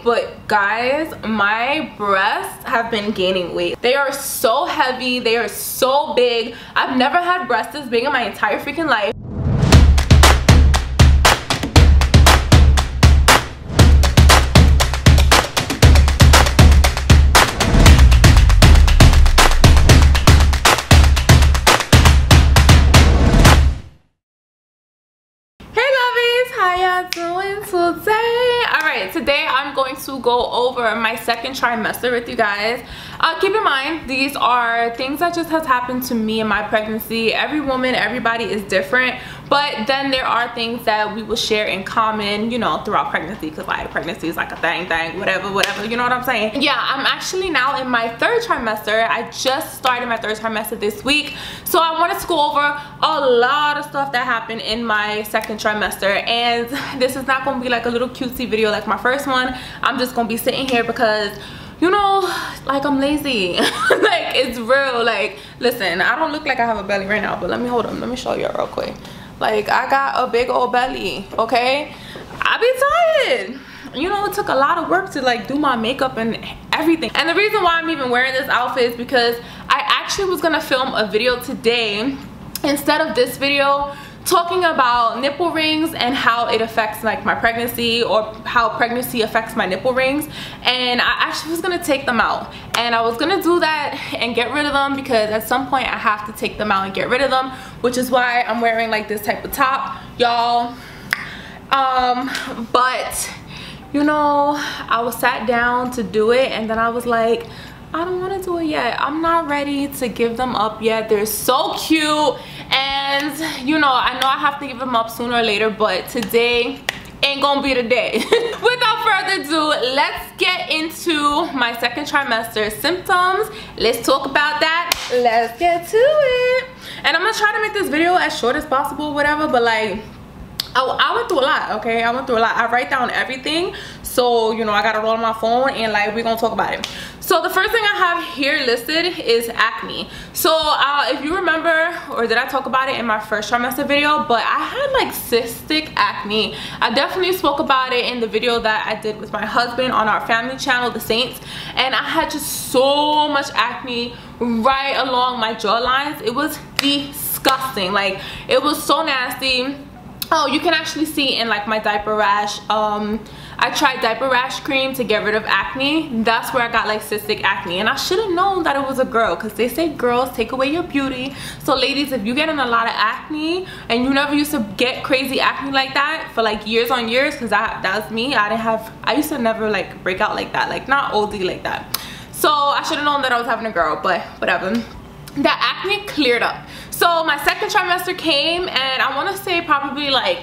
but guys, my breasts have been gaining weight. They are so heavy, they are so big. I've never had breasts this big in my entire freaking life. Doing today? Alright, today I'm going to go over my second trimester with you guys. Keep in mind, these are things that just has happened to me in my pregnancy. Every woman, everybody is different, but then there are things that we will share in common, you know, throughout pregnancy, because like pregnancy is like a thing, whatever, you know what I'm saying? Yeah, I'm actually now in my third trimester. I just started my third trimester this week, so I wanted to go over a lot of stuff that happened in my second trimester, and this is not going to be like a little cutesy video like my first one. I'm just going to be sitting here because, you know, like I'm lazy. Like it's real. Like listen, I don't look like I have a belly right now, but let me hold on, let me show you real quick. Like I got a big old belly, okay? I be tired. You know, it took a lot of work to like do my makeup and everything. And the reason why I'm even wearing this outfit is because I actually was gonna film a video today instead of this video, talking about nipple rings and how it affects like my pregnancy, or how pregnancy affects my nipple rings. And I actually was gonna take them out, and I was gonna do that and get rid of them, because at some point I have to take them out and get rid of them, which is why I'm wearing like this type of top, y'all. But you know, I was sat down to do it, and then I was like, I don't want to do it yet. I'm not ready to give them up yet. They're so cute, and you know I have to give them up sooner or later, but today ain't gonna be the day. Without further ado, let's get into my second trimester symptoms. Let's talk about that. Let's get to it. And I'm gonna try to make this video as short as possible, whatever, but like I went through a lot, okay? I went through a lot. I write down everything, so you know I got it all on my phone, and like we're gonna talk about it. So the first thing I have here listed is acne. So if you remember, or did I talk about it in my first trimester video, but I had like cystic acne. I definitely spoke about it in the video that I did with my husband on our family channel, The Saints, and I had just so much acne right along my jawlines. It was disgusting. Like it was so nasty. Oh, you can actually see in like my diaper rash. I tried diaper rash cream to get rid of acne. That's where I got like cystic acne, and I should have known that it was a girl, because they say girls take away your beauty. So ladies, if you get in a lot of acne and you never used to get crazy acne like that for like years on years, because that was me. I used to never like break out like that, like not OD like that. So I should have known that I was having a girl, but whatever. That acne cleared up. So my second trimester came, and I want to say probably like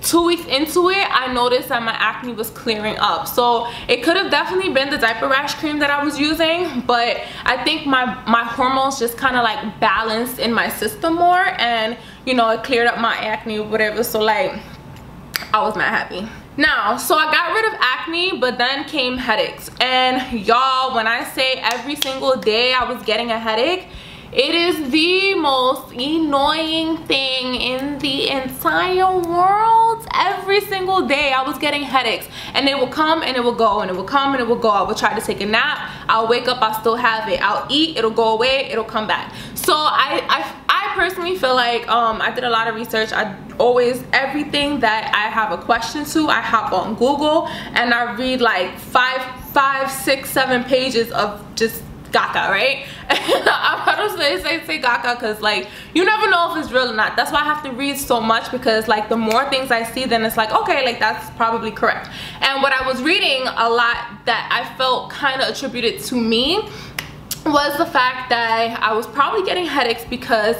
2 weeks into it, I noticed that my acne was clearing up. So it could have definitely been the diaper rash cream that I was using, but I think my hormones just kind of like balanced in my system more, and you know it cleared up my acne or whatever. So like I was mad happy. Now, so I got rid of acne, but then came headaches. And y'all, when I say every single day I was getting a headache, it is the most annoying thing in the entire world. Every single day I was getting headaches, and it will come and it will go, and it will come and it will go. I would try to take a nap, I'll wake up, I'll still have it. I'll eat, it'll go away, it'll come back. So I personally feel like I did a lot of research. Everything that I have a question to, I hop on Google and I read like 5, 6, 7 pages of just gaga, right? I'm about to say gaga because like you never know if it's real or not. That's why I have to read so much, because like the more things I see, then it's like, okay, like that's probably correct. And what I was reading a lot that I felt kind of attributed to me was the fact that I was probably getting headaches because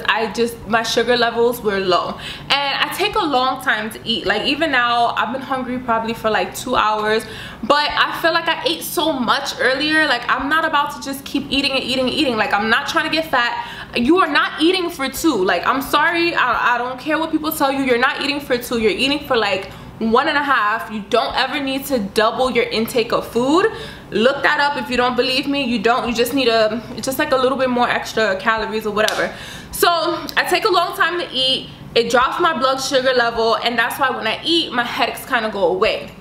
my sugar levels were low, and I take a long time to eat. Like even now I've been hungry probably for like 2 hours, but I feel like I ate so much earlier. Like I'm not about to just keep eating and eating and eating. Like I'm not trying to get fat. You are not eating for 2. Like I'm sorry, I don't care what people tell you, you're not eating for 2, you're eating for like 1.5. You don't ever need to double your intake of food. Look that up if you don't believe me. You just need just like a little bit more extra calories or whatever. So I take a long time to eat. It drops my blood sugar level, and that's why when I eat, my headaches kind of go away.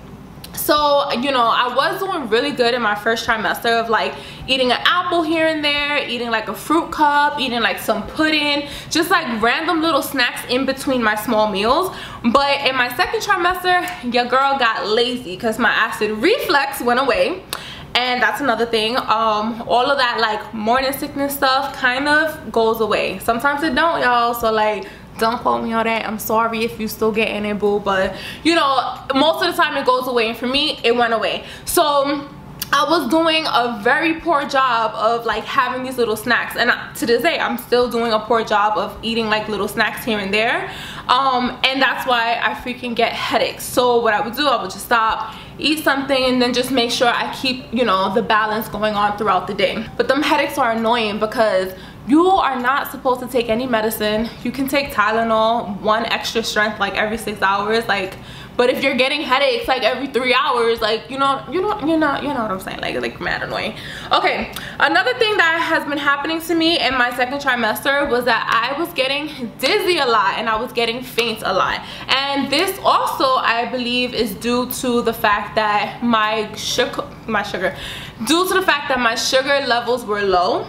So, you know, I was doing really good in my first trimester of like eating an apple here and there, eating like a fruit cup, eating like some pudding, just like random little snacks in between my small meals. But in my second trimester, your girl got lazy because my acid reflux went away. And that's another thing. All of that like morning sickness stuff kind of goes away. Sometimes it don't, y'all. So like, don't quote me on that. I'm sorry if you still getting it, boo, but you know, most of the time it goes away, and for me it went away. So I was doing a very poor job of like having these little snacks, and to this day I'm still doing a poor job of eating like little snacks here and there, and that's why I freaking get headaches. So what I would do, I would just stop, eat something, and then just make sure I keep, you know, the balance going on throughout the day. But them headaches are annoying because you are not supposed to take any medicine. You can take Tylenol, 1 extra strength like every 6 hours, like, but if you're getting headaches like every 3 hours, like, you know what I'm saying, like mad annoying. Okay, another thing that has been happening to me in my second trimester was that I was getting dizzy a lot and I was getting faint a lot. And this also, I believe, is due to the fact that my sugar levels were low.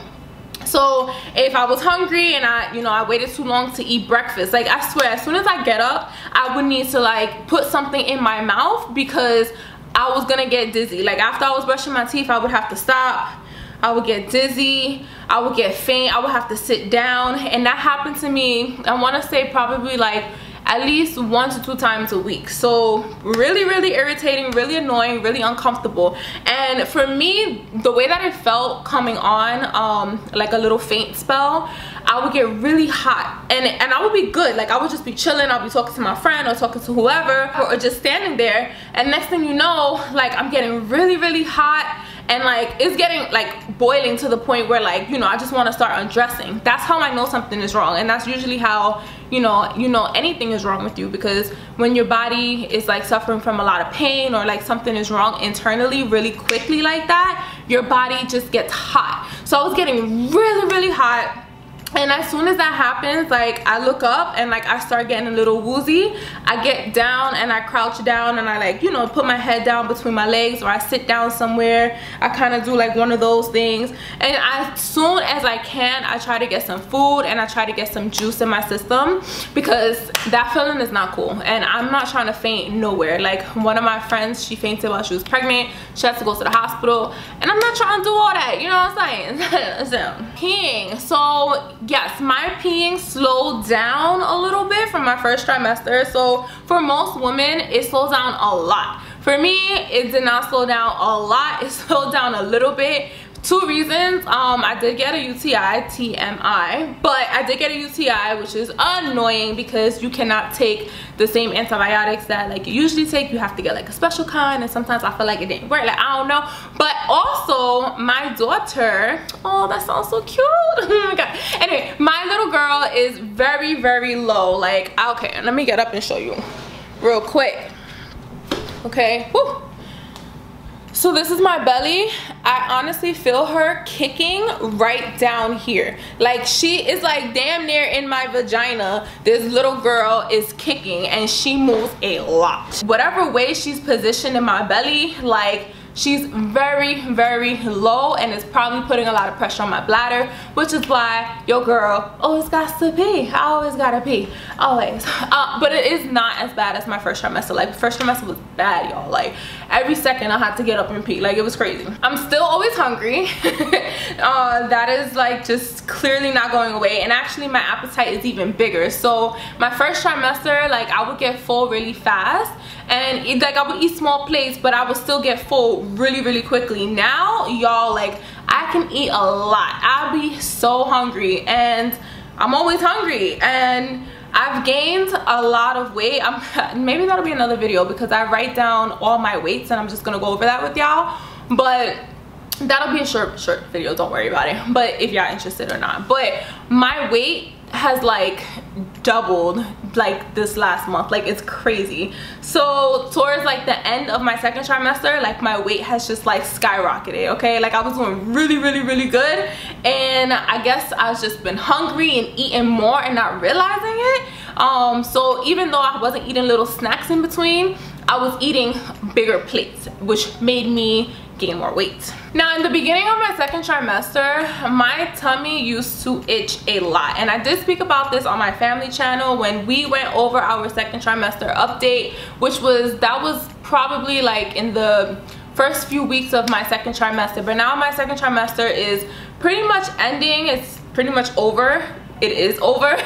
So if I was hungry and I waited too long to eat breakfast, like I swear, as soon as I get up, I would need to like put something in my mouth because I was gonna get dizzy. Like after I was brushing my teeth, I would have to stop. I would get dizzy, I would get faint, I would have to sit down, and that happened to me, I want to say probably like at least 1 to 2 times a week. So really, really irritating, really annoying, really uncomfortable. And for me, the way that it felt coming on, like a little faint spell, I would get really hot, and I would be good. Like I would just be chilling, I'll be talking to my friend or talking to whoever, or just standing there, and next thing you know, like I'm getting really, really hot, and like it's getting like boiling to the point where like, you know, I just want to start undressing. That's how I know something is wrong, and that's usually how you know anything is wrong with you, because when your body is like suffering from a lot of pain or like something is wrong internally really quickly like that, your body just gets hot. So I was getting really, really hot. And as soon as that happens, like I look up and like I start getting a little woozy. I get down and I crouch down and I like, you know, put my head down between my legs, or I sit down somewhere. I kind of do like one of those things, and as soon as I can, I try to get some food and I try to get some juice in my system, because that feeling is not cool, and I'm not trying to faint nowhere. Like one of my friends, she fainted while she was pregnant. She had to go to the hospital, and I'm not trying to do all that, you know what I'm saying? So, peeing. So yes, my peeing slowed down a little bit from my first trimester. So for most women, it slows down a lot. For me, it did not slow down a lot. It slowed down a little bit. 2 reasons. I did get a UTI, TMI, but I did get a UTI, which is annoying because you cannot take the same antibiotics that like you usually take. You have to get like a special kind, and sometimes I feel like it didn't work, like I don't know. But also my daughter, oh that sounds so cute, oh my god. Anyway, my little girl is very, very low. Like, okay, let me get up and show you real quick. Okay, woo. So this is my belly. I honestly feel her kicking right down here. Like she is like damn near in my vagina. This little girl is kicking and she moves a lot. Whatever way she's positioned in my belly, like she's very, very low, and it's probably putting a lot of pressure on my bladder, which is why your girl always got to pee. I always gotta pee, always. But it is not as bad as my first trimester. Like first trimester was bad, y'all. Like every second I had to get up and pee. Like it was crazy. I'm still always hungry. That is like just clearly not going away, and actually my appetite is even bigger. So my first trimester, like I would get full really fast, and like I would eat small plates, but I would still get full really, really quickly. Now, y'all, like I can eat a lot. I'll be so hungry, and I'm always hungry, and I've gained a lot of weight. Maybe that'll be another video, because I write down all my weights and I'm just gonna go over that with y'all, but that'll be a short video, don't worry about it, but if y'all interested or not. But my weight has like doubled like this last month. Like it's crazy. So towards like the end of my second trimester, like my weight has just like skyrocketed. Okay, like I was doing really, really, really good, and I guess I've just been hungry and eating more and not realizing it. So even though I wasn't eating little snacks in between, I was eating bigger plates, which made me gain more weight. Now, in the beginning of my second trimester, my tummy used to itch a lot, and I did speak about this on my family channel when we went over our second trimester update, that was probably like in the first few weeks of my second trimester. But now my second trimester is pretty much ending. It's pretty much over. It is over.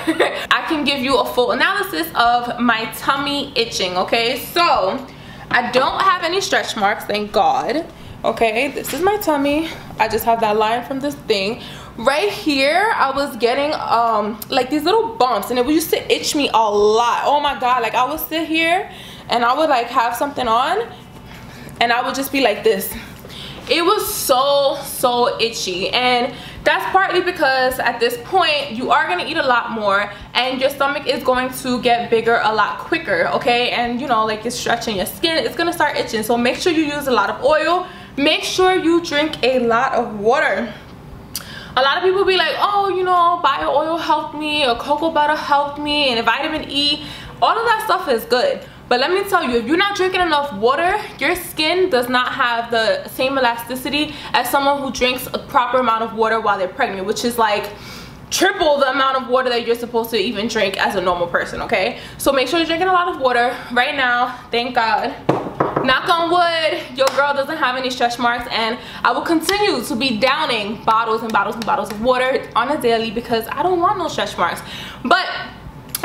I can give you a full analysis of my tummy itching, okay? So I don't have any stretch marks, thank God. Okay, this is my tummy. I just have that line from this thing. Right here, I was getting like these little bumps, and it used to itch me a lot. Oh my God, like I would sit here and I would like have something on and I would just be like this. It was so itchy, and that's partly because at this point you are going to eat a lot more and your stomach is going to get bigger a lot quicker, okay? And you know, like it's stretching your skin, it's going to start itching. So make sure you use a lot of oil. Make sure you drink a lot of water. A lot of people be like, oh, you know, bio oil helped me, or cocoa butter helped me, and vitamin E. All of that stuff is good. But let me tell you, if you're not drinking enough water, your skin does not have the same elasticity as someone who drinks a proper amount of water while they're pregnant, which is like triple the amount of water that you're supposed to even drink as a normal person, okay? So make sure you're drinking a lot of water. Right now, thank God, knock on wood, your girl doesn't have any stretch marks, and I will continue to be downing bottles and bottles and bottles of water on a daily because I don't want no stretch marks. But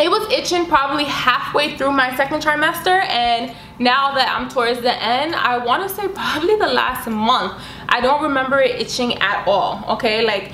it was itching probably halfway through my second trimester, and now that I'm towards the end, I want to say probably the last month, I don't remember it itching at all, okay? Like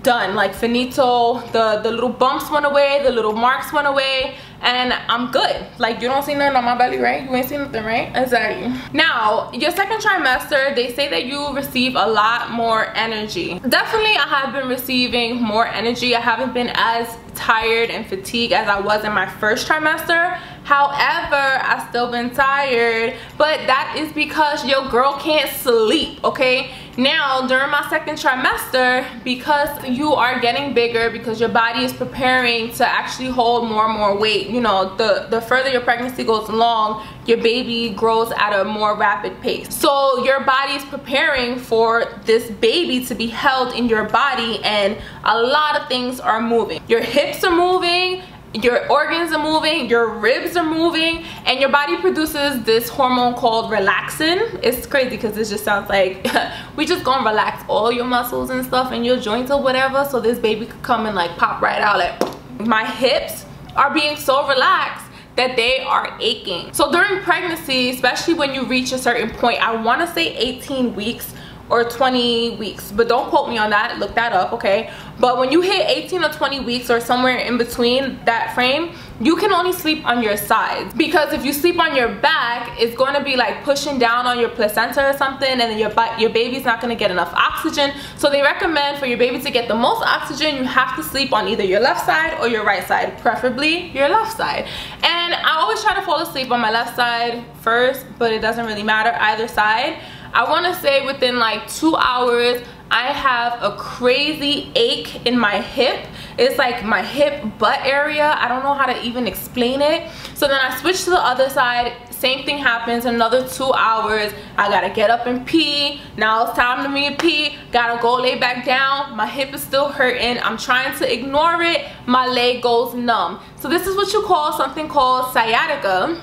done, like finito. The little bumps went away, the little marks went away, and I'm good. Like you don't see nothing on my belly, right? You ain't seen nothing, right? Exactly. Now, your second trimester, they say that you receive a lot more energy. Definitely, I have been receiving more energy. I haven't been as tired and fatigued as I was in my first trimester. However, I've still been tired, but that is because your girl can't sleep, okay? Now, during my second trimester, because you are getting bigger, because your body is preparing to actually hold more and more weight, you know, the further your pregnancy goes along, your baby grows at a more rapid pace. So your body is preparing for this baby to be held in your body, and a lot of things are moving. Your hips are moving, your organs are moving, your ribs are moving, and your body produces this hormone called relaxin. It's crazy because it just sounds like we just gonna relax all your muscles and stuff and your joints or whatever, so this baby could come and like pop right out. Like my hips are being so relaxed that they are aching. So during pregnancy, especially when you reach a certain point, I want to say 18 weeks or 20 weeks, but don't quote me on that, look that up, okay? But when you hit 18 or 20 weeks or somewhere in between that frame, you can only sleep on your sides, because if you sleep on your back, it's going to be like pushing down on your placenta or something, and then your baby's not going to get enough oxygen. So they recommend for your baby to get the most oxygen, you have to sleep on either your left side or your right side, preferably your left side. And I always try to fall asleep on my left side first, but it doesn't really matter either side. I want to say within like 2 hours, I have a crazy ache in my hip. It's like my hip butt area. I don't know how to even explain it. So then I switch to the other side. Same thing happens. Another 2 hours. I gotta get up and pee. Now it's time for me to pee. Gotta go lay back down. My hip is still hurting. I'm trying to ignore it. My leg goes numb. So this is what you call something called sciatica,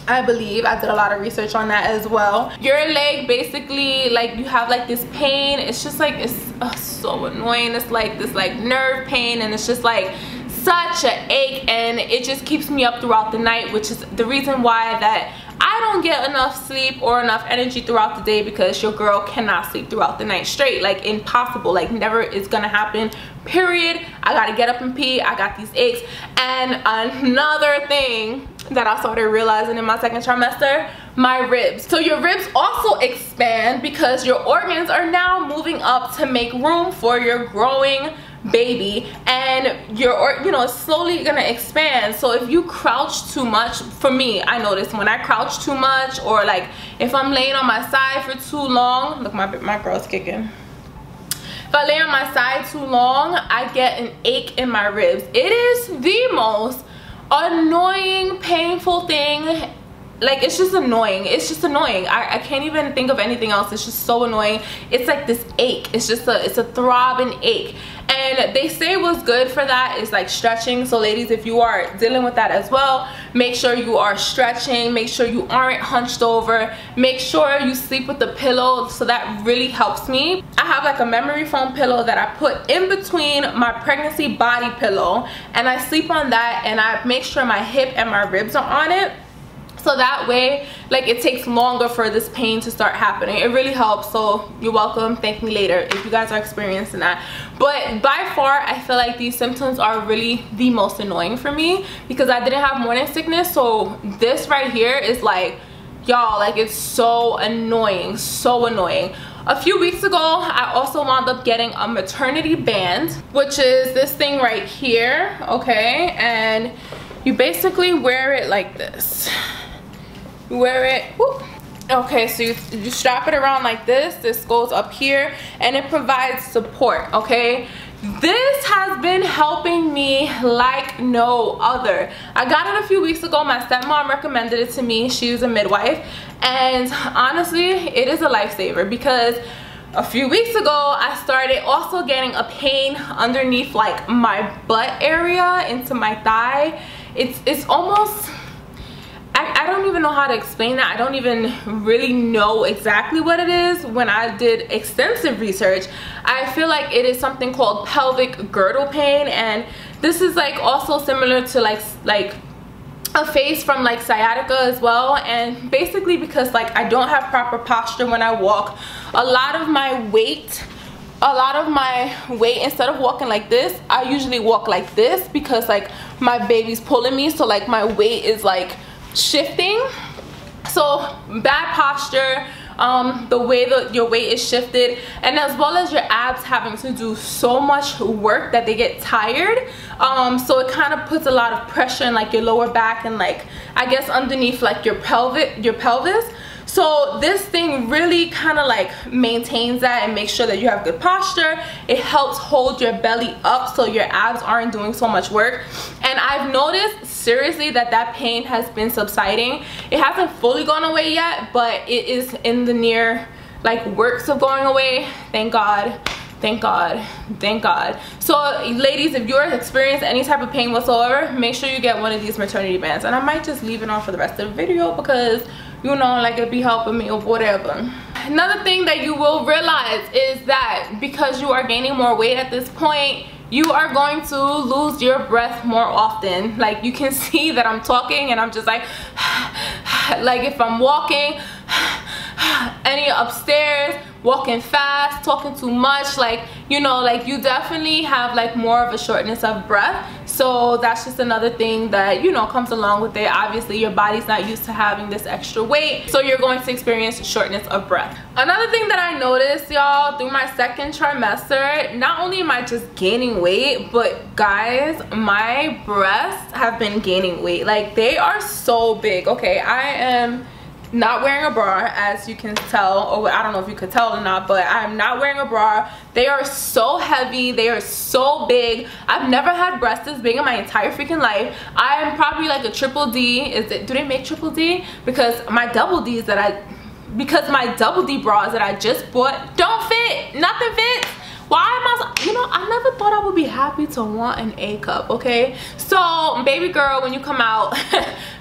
I believe. I did a lot of research on that as well. Your leg basically, like, you have like this pain. It's just like, it's so annoying. It's like this like nerve pain, and it's just like such an ache, and it just keeps me up throughout the night, which is the reason why that I don't get enough sleep or enough energy throughout the day, because your girl cannot sleep throughout the night straight. Like impossible, like never is gonna happen, period. I gotta get up and pee. I got these aches. And another thing that I started realizing in my second trimester, my ribs. So your ribs also expand because your organs are now moving up to make room for your growing baby, and your, you know, it's slowly gonna expand. So if you crouch too much, for me, I notice when I crouch too much, or like if I'm laying on my side for too long, look, my girl's kicking. If I lay on my side too long, I get an ache in my ribs. It is the most annoying, painful thing like, it's just annoying. It's just annoying. I can't even think of anything else. It's just so annoying. It's like this ache. It's a throbbing ache. And they say what's good for that is like stretching. So ladies, if you are dealing with that as well, make sure you are stretching. Make sure you aren't hunched over. Make sure you sleep with the pillow. So that really helps me. I have like a memory foam pillow that I put in between my pregnancy body pillow, and I sleep on that, and I make sure my hip and my ribs are on it. So that way, like, it takes longer for this pain to start happening. It really helps. So you're welcome. Thank me later if you guys are experiencing that. But by far, I feel like these symptoms are really the most annoying for me because I didn't have morning sickness. So this right here is like, y'all, like, it's so annoying, so annoying. A few weeks ago, I also wound up getting a maternity band, which is this thing right here, okay? And you basically wear it like this. You wear it, whoop. Okay, so you strap it around like this. This goes up here, and it provides support, okay? This has been helping me like no other. I got it a few weeks ago. My stepmom recommended it to me. She was a midwife, and honestly, it is a lifesaver because a few weeks ago, I started also getting a pain underneath like my butt area into my thigh. It's almost, I don't even know how to explain that. I don't even really know exactly what it is. When I did extensive research, I feel like it is something called pelvic girdle pain, and this is like also similar to like a phase from like sciatica as well. And basically because like I don't have proper posture when I walk, a lot of my weight, instead of walking like this, I usually walk like this because like my baby's pulling me, so like my weight is like shifting. So bad posture, the way that your weight is shifted, and as well as your abs having to do so much work that they get tired, so it kind of puts a lot of pressure in like your lower back and like I guess underneath like your pelvis. So this thing really kind of like maintains that and makes sure that you have good posture. It helps hold your belly up so your abs aren't doing so much work. And I've noticed seriously that pain has been subsiding. It hasn't fully gone away yet, but it is in the near like works of going away. Thank God. Thank God. Thank God. So ladies, if you're experiencing any type of pain whatsoever, make sure you get one of these maternity bands. And I might just leave it on for the rest of the video because, you know, like it be helping me or whatever. Another thing that you will realize is that because you are gaining more weight at this point, you are going to lose your breath more often. Like you can see that I'm talking and I'm just like like if I'm walking any upstairs, walking fast, talking too much, like, you know, like you definitely have like more of a shortness of breath. So that's just another thing that, you know, comes along with it. Obviously your body's not used to having this extra weight, so you're going to experience shortness of breath. Another thing that I noticed, y'all, through my second trimester, not only am I just gaining weight, but guys, my breasts have been gaining weight. Like they are so big. Okay, I am not wearing a bra, as you can tell, or I don't know if you could tell or not, but I'm not wearing a bra. They are so heavy, they are so big. I've never had breasts this big in my entire freaking life. I am probably like a triple D. Do they make triple D? Because my double Ds my double D bras that I just bought don't fit. Nothing fits. Why am I, you know, I never thought I would be happy to want an A cup, okay? So baby girl, when you come out,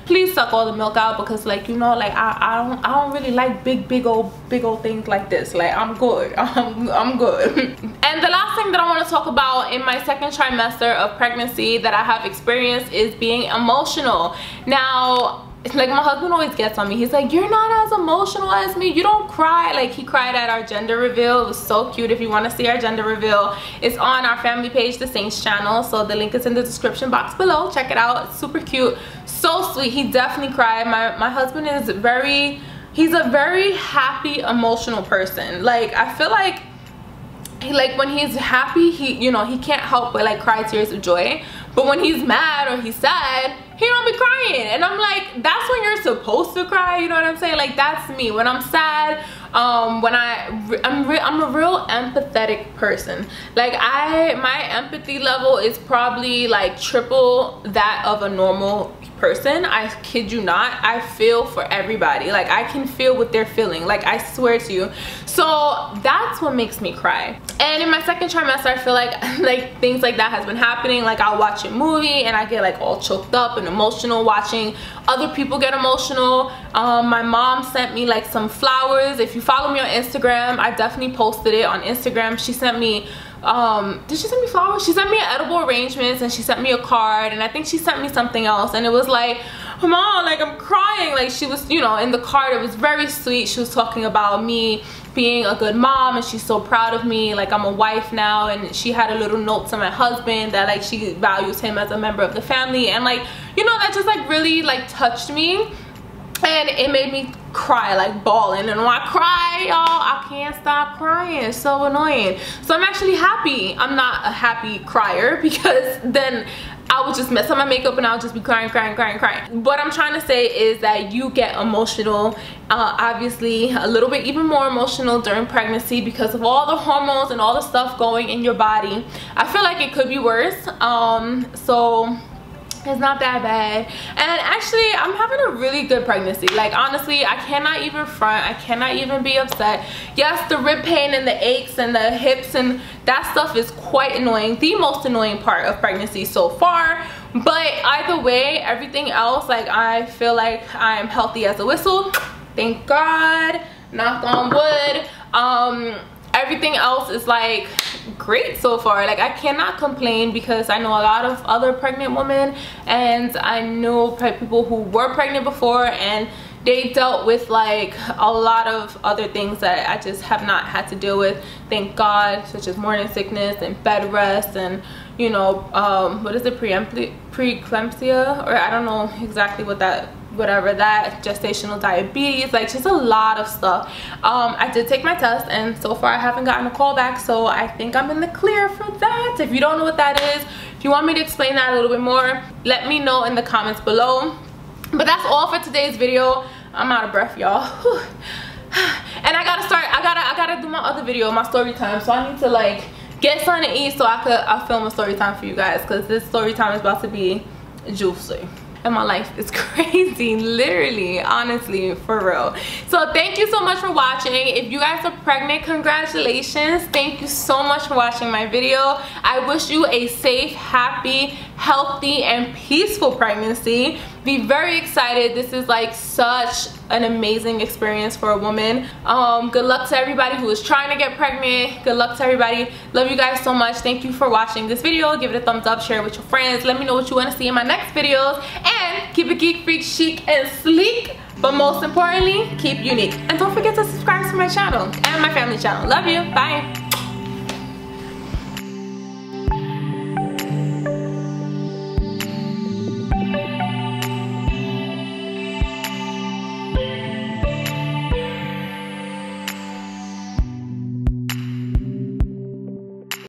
please suck all the milk out, because like, you know, like I don't really like big old things like this. Like I'm good. I'm good. And the last thing that I want to talk about in my second trimester of pregnancy that I have experienced is being emotional. Now, like my husband always gets on me. He's like, you're not as emotional as me, you don't cry. Like he cried at our gender reveal. It was so cute. If you want to see our gender reveal, it's on our family page, the Saints channel, so the link is in the description box below. Check it out. It's super cute, so sweet. He definitely cried. My husband is he's a very happy, emotional person. Like I feel like when he's happy, he, you know, he can't help but like cry tears of joy. But when he's mad or he's sad, he don't be crying. And I'm like, that's when you're supposed to cry, you know what I'm saying? Like that's me. When I'm sad, I'm a real empathetic person. Like my empathy level is probably like triple that of a normal person. I kid you not, I feel for everybody. Like, I can feel what they're feeling, like, I swear to you. So that's what makes me cry. And in my second trimester, I feel like things like that has been happening. Like, I'll watch a movie and I get like all choked up and emotional watching other people get emotional. My mom sent me like some flowers. If you follow me on Instagram, I definitely posted it on Instagram. She sent me did she send me flowers? She sent me edible arrangements, and she sent me a card, and I think she sent me something else, and it was like, Mom, like, I'm crying. Like, she was, you know, in the card, it was very sweet. She was talking about me being a good mom, and she's so proud of me, like, I'm a wife now. And she had a little note to my husband that like she values him as a member of the family, and like, you know, that just like really like touched me. And it made me cry, like bawling. And when I cry, y'all, I can't stop crying. It's so annoying. So I'm actually happy I'm not a happy crier, because then I would just mess up my makeup and I'll just be crying. What I'm trying to say is that you get emotional, obviously a little bit even more emotional during pregnancy, because of all the hormones and all the stuff going in your body. I feel like it could be worse. So it's not that bad. And actually, I'm having a really good pregnancy. Like, honestly, I cannot even front. I cannot even be upset. Yes, the rib pain and the aches and the hips and that stuff is quite annoying. The most annoying part of pregnancy so far. But either way, everything else, like, I feel like I'm healthy as a whistle. Thank God. Knock on wood. Everything else is like great so far. Like, I cannot complain, because I know a lot of other pregnant women, and I know people who were pregnant before, and they dealt with like a lot of other things that I just have not had to deal with, thank God, such as morning sickness and bed rest, and you know, what is it, preeclampsia, or I don't know exactly what that, whatever that, gestational diabetes, like just a lot of stuff. I did take my test, and so far I haven't gotten a call back, so I think I'm in the clear for that. If you don't know what that is, if you want me to explain that a little bit more, let me know in the comments below. But that's all for today's video. I'm out of breath, y'all. And I gotta do my other video, my story time, so I need to like get something to eat so I'll film a story time for you guys, because this story time is about to be juicy. And my life is crazy, literally, honestly, for real. So thank you so much for watching. If you guys are pregnant, congratulations. Thank you so much for watching my video. I wish you a safe, happy, healthy, and peaceful pregnancy. Be very excited. This is like such an amazing experience for a woman. Good luck to everybody who is trying to get pregnant. Good luck to everybody. Love you guys so much. Thank you for watching this video. Give it a thumbs up, share it with your friends. Let me know what you want to see in my next videos. And keep it geek, freak, chic, and sleek. But most importantly, keep unique. And don't forget to subscribe to my channel and my family channel. Love you. Bye.